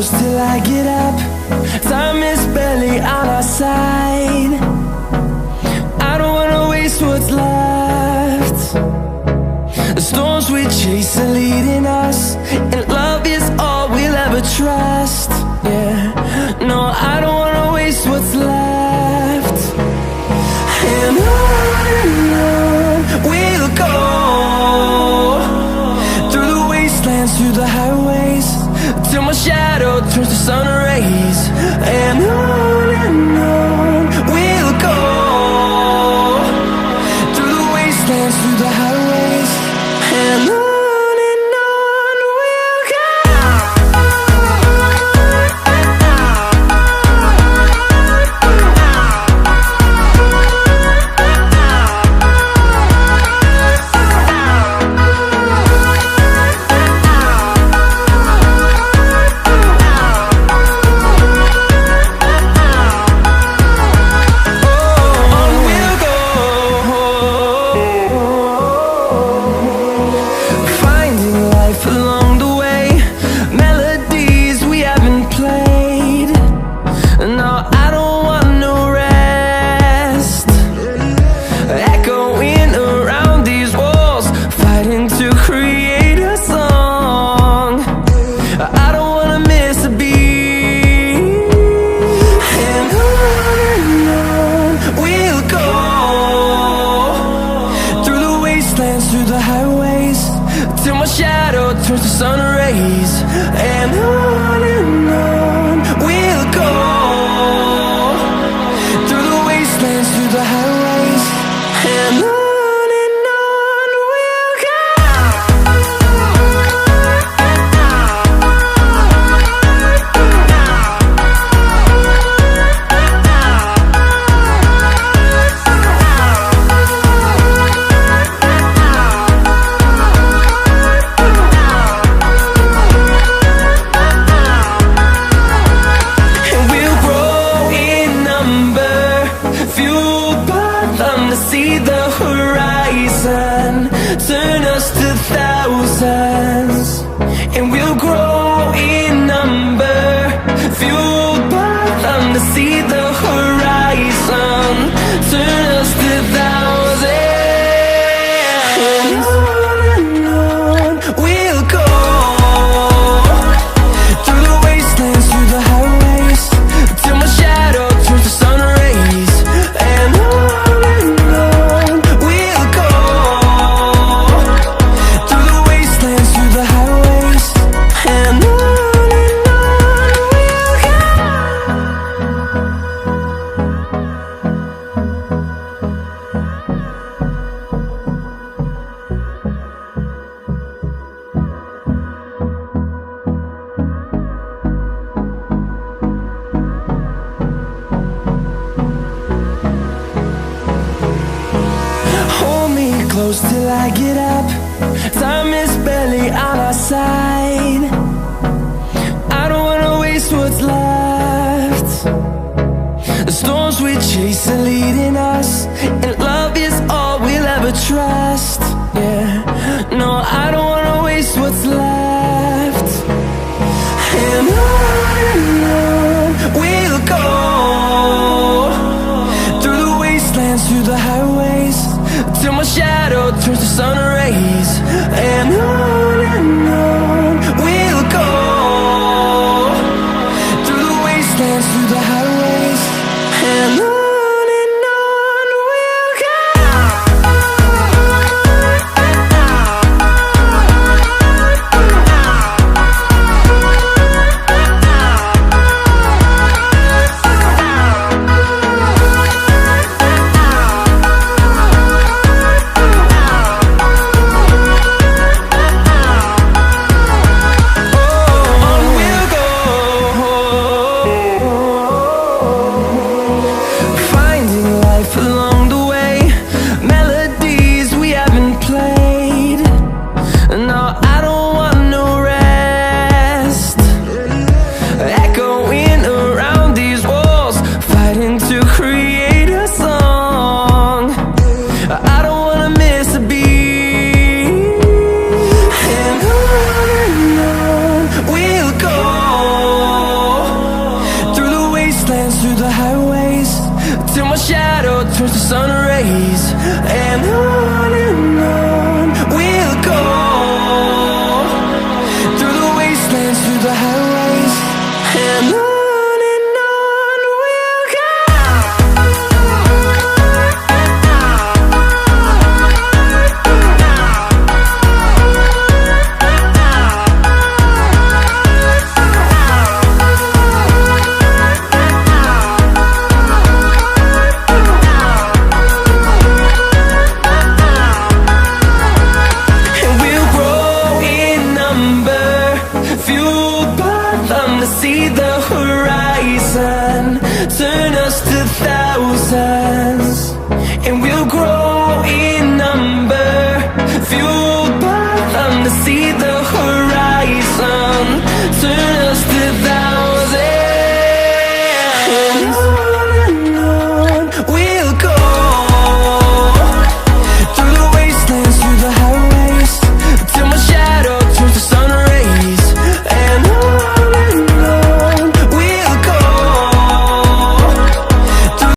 close till I get up. Time is barely on our side. I don't wanna waste what's left. The storms we chase are leading us, and love is all we'll ever trust. Yeah, no, I don't wanna waste what's left. And on we'll go, through the wastelands, through the highways, till my shadow turns to sun rays. And on we'll go, through the wastelands, through the highways, and on we'll go. Through the highways, till my shadow turns to sun rays. And on we'll go, through the wastelands, through the highways, and on we'll go. See the horizon, turn us to thousands, and we'll grow in number, fueled by them. To see the horizon, turn us to thousands, and on we'll go, through the wastelands, through the highways, till my shadow turns to sun rays. And close till I get up. Time is barely on our side. I don't wanna waste what's left. The storms we chase are leading us, and love is all we'll ever trust. Yeah, no, I don't wanna waste what's left. And on we'll go, through the wastelands, through the highways, till my shadow turns to sun rays. And on we'll go, through the wastelands, through the highways, and on we'll go. through the highways, till my shadow turns to sun rays. And on we'll go, through the wastelands, through the highways. And on we'll go. See the horizon, turn us to thousands.